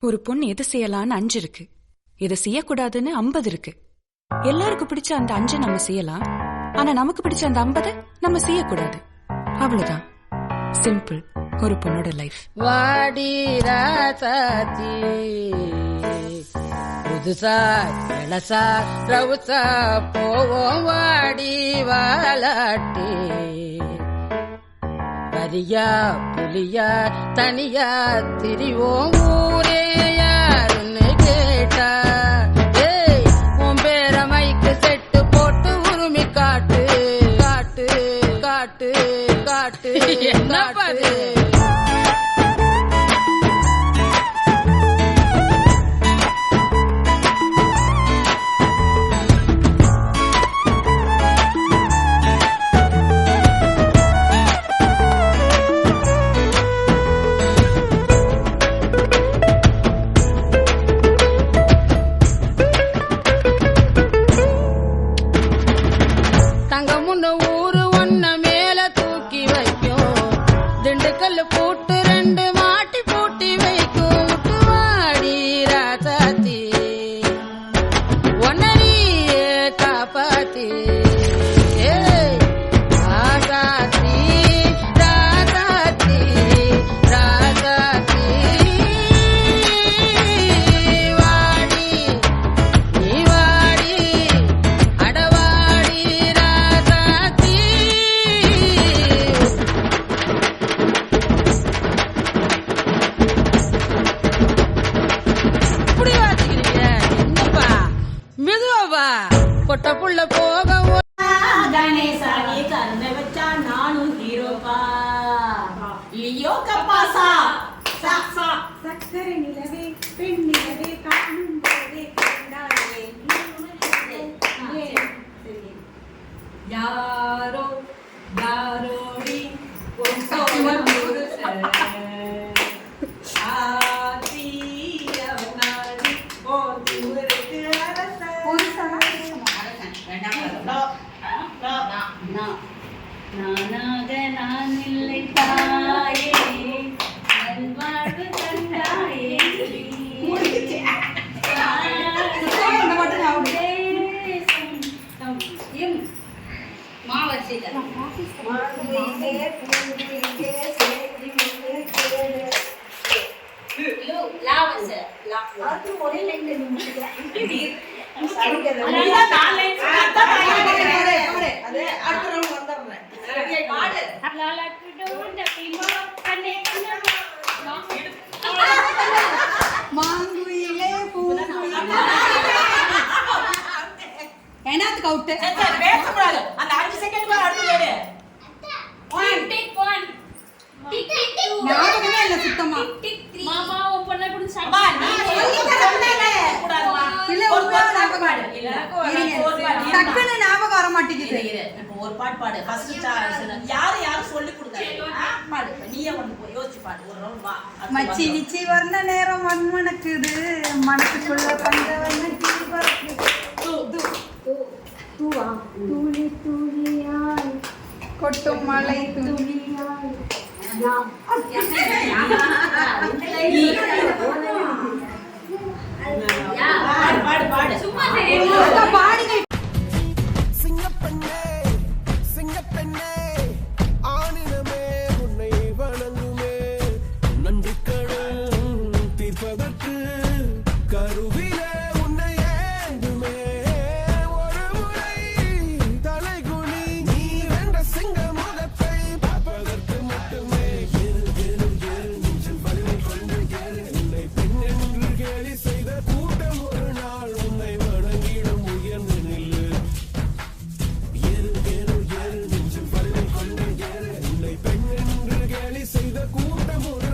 ஒரு பொண்ணு எது செய்யலான்னு 5 இருக்கு, எதை செய்யக்கூடாதுன்னு 50 இருக்கு. எல்லாருக்கும் பிடிச்ச அந்த 5 நம்ம செய்யலாம், ஆனா நமக்கு பிடிச்ச அந்த 50 நம்ம செய்யக்கூடாது. அவ்வளவுதான், சிம்பிள் ஒரு பொண்ணோட லைஃப். வாடி ராசாத்தி புதுசா இளசா ரவுசா போவோம் வாடி வாலாட்டி. வரியா புலியா தனியா திரிவோம் ஊரே யாருன்னு கேட்டா. ஏய் உன் பேர மைக்கு செட்டு போட்டு உரிமை காட்டு காட்டு காட்டு காட்டு என்ன பாரு. தங்கமுன்னு ஊரு ஒன்ன மேல தூக்கி வைக்கும், திண்டுக்கல் பூட்டு 2 மாட்டி பூட்டி வைக்கும். வாடி ராசாத்தி ஒன்னரியே காப்பாத்தி. ராசாத்தி ராசாத்தி ராசாத்தி வாடி நீ வாடி அடவாடி ராசாத்தி. இப்படி வாசிக்கிறீங்க என்னப்பா, மெதுவாப்பா. பொட்ட புள்ள போக கணேசானி கண்ணை வச்சா நானும் ஹீரோப்பா. லியோ கப்பாசா சா சா சக்கரை நிலவே பெண் நிலவே காணும் போதே கண்டாயே. யாரோ யாரோடி உன் சோழ புருஷன் ஆதி அவனாடி ஓ திமிருக்கு அரசன். நானாக நான் இல்லை தாயே, நல்வாழ்வு தந்தாயே. என்னத்துக்கு அவுட்டு பேசக்கூடாது, அந்த 5 செகண்ட் அடுத்து ஞாபகமே இல்ல சுத்தமா. மாமா உன் பொண்ணை பிடிச்சி டக்குன்னு ஞாபகம் வர மாட்டேங்குது. ஒரு பாட்டு பாடு. யாரு சொல்லி கொடுத்தாரு பாடு, நீயே ஒண்ணு போய் யோசிச்சு பாடு. ஒரு ரவுண்ட் வா. மச்சி நிச்சி வர்ண நேரம் மண்மணக்குது, மனசுக்குள்ள பந்தவன துளி துளியாய் கொட்டும் மலை துளியாய். பாடு பாடு சும்மா பாடுங்க. சிங்கப்பெண்ணே ஆனினமே உன்னை வணங்குமே, நன்றி கடன் தீர்ப்பதற்கு கருவிலே உன்னை ஏந்துமே. ஒரு முறை தலைகுனி நீ வென்ற சிங்க முகத்தை பார்ப்பதற்கு மட்டுமே. நெஞ்சில் வலிமை கொண்டு உன்னை பெண் என்று கேலி செய்த கூட்டம் ஒரு நாள் உன்னை வணங்கிடும் உயர்ந்து நில்லு. நெஞ்சில் வலிமை கொண்டு உன்னை பெண் என்று கேலி செய்த கூட்டம் ஒரு